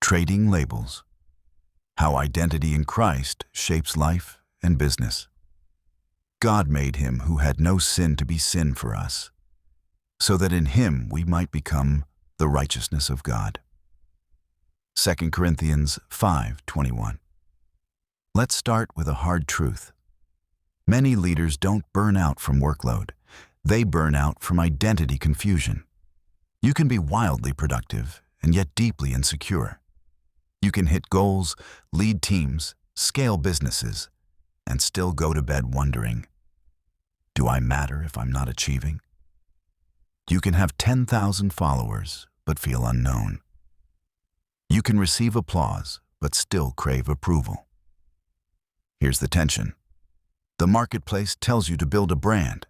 Trading labels. How identity in Christ shapes life and business. God made him who had no sin to be sin for us, so that in him we might become the righteousness of God. 2 Corinthians 5:21. Let's start with a hard truth. Many leaders don't burn out from workload. They burn out from identity confusion. You can be wildly productive and yet deeply insecure. You can hit goals, lead teams, scale businesses, and still go to bed wondering, do I matter if I'm not achieving? You can have 10,000 followers but feel unknown. You can receive applause but still crave approval. Here's the tension. The marketplace tells you to build a brand.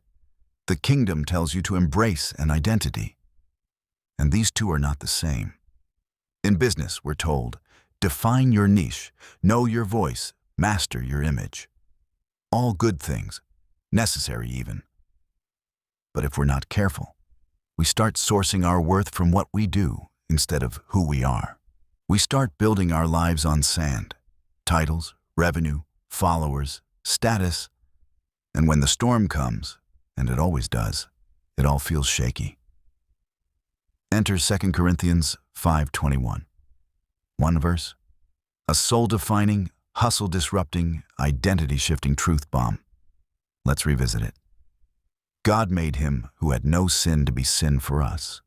The kingdom tells you to embrace an identity. And these two are not the same. In business, we're told, define your niche, know your voice, master your image. All good things, necessary even. But if we're not careful, we start sourcing our worth from what we do instead of who we are. We start building our lives on sand, titles, revenue, followers, status, and when the storm comes, and it always does, it all feels shaky. Enter 2 Corinthians 5:21. One verse, a soul-defining, hustle-disrupting, identity-shifting truth bomb. Let's revisit it. God made him who had no sin to be sin for us,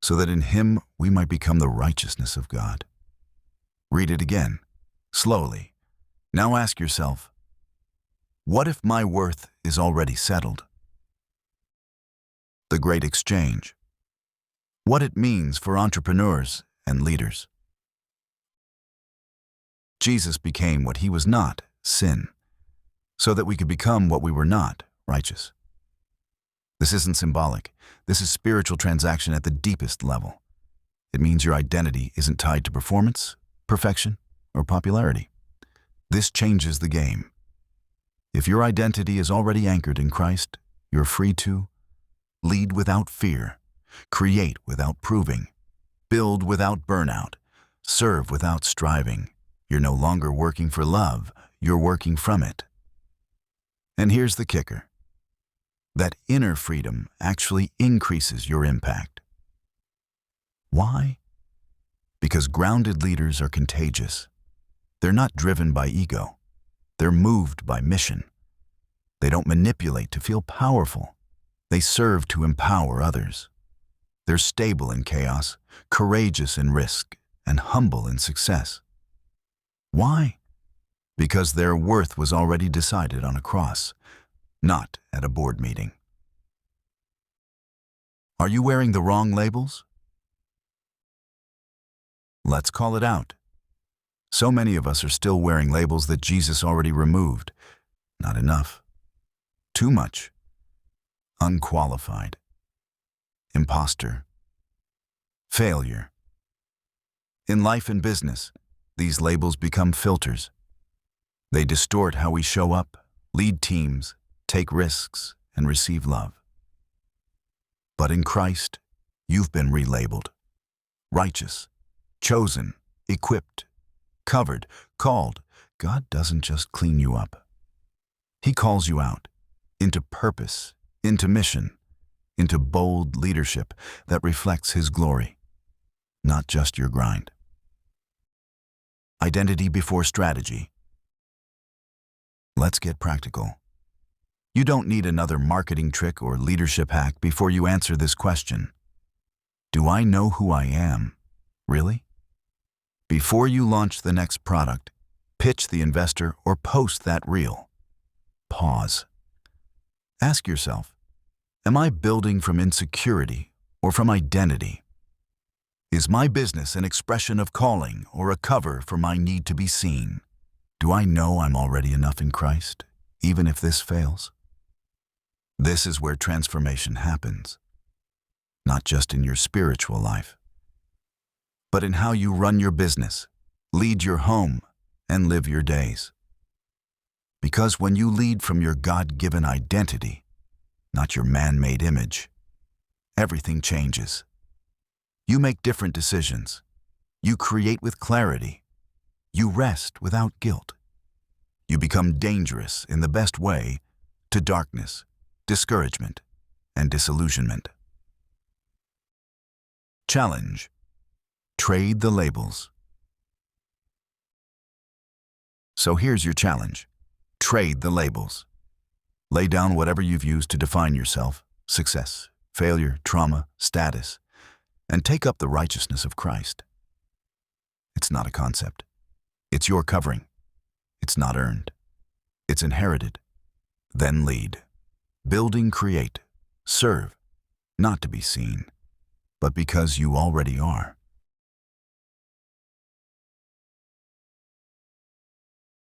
so that in him we might become the righteousness of God. Read it again, slowly. Now ask yourself, what if my worth is already settled? The Great Exchange. What it means for entrepreneurs and leaders. Jesus became what he was not, sin, so that we could become what we were not, righteous. This isn't symbolic. This is spiritual transaction at the deepest level. It means your identity isn't tied to performance, perfection, or popularity. This changes the game. If your identity is already anchored in Christ, you're free to lead without fear, create without proving, build without burnout, serve without striving. You're no longer working for love, you're working from it. And here's the kicker. That inner freedom actually increases your impact. Why? Because grounded leaders are contagious. They're not driven by ego. They're moved by mission. They don't manipulate to feel powerful. They serve to empower others. They're stable in chaos, courageous in risk, and humble in success. Why? Because their worth was already decided on a cross, not at a board meeting. Are you wearing the wrong labels? Let's call it out. So many of us are still wearing labels that Jesus already removed. Not enough. Too much. Unqualified. Imposter. Failure. In life and business, these labels become filters. They distort how we show up, lead teams, take risks, and receive love. But in Christ, you've been relabeled. Righteous, chosen, equipped, covered, called. God doesn't just clean you up. He calls you out into purpose, into mission, into bold leadership that reflects his glory, not just your grind. Identity before strategy. Let's get practical. You don't need another marketing trick or leadership hack before you answer this question. Do I know who I am? Really? Before you launch the next product, pitch the investor, or post that reel, pause. Ask yourself, am I building from insecurity or from identity? Is my business an expression of calling or a cover for my need to be seen? Do I know I'm already enough in Christ, even if this fails? This is where transformation happens, not just in your spiritual life, but in how you run your business, lead your home, and live your days. Because when you lead from your God-given identity, not your man-made image, everything changes. You make different decisions. You create with clarity. You rest without guilt. You become dangerous in the best way to darkness, discouragement, and disillusionment. Challenge. Trade the labels. So here's your challenge. Trade the labels. Lay down whatever you've used to define yourself, success, failure, trauma, status, and take up the righteousness of Christ. It's not a concept. It's your covering. It's not earned. It's inherited. Then lead. Building, create, serve, not to be seen, but because you already are.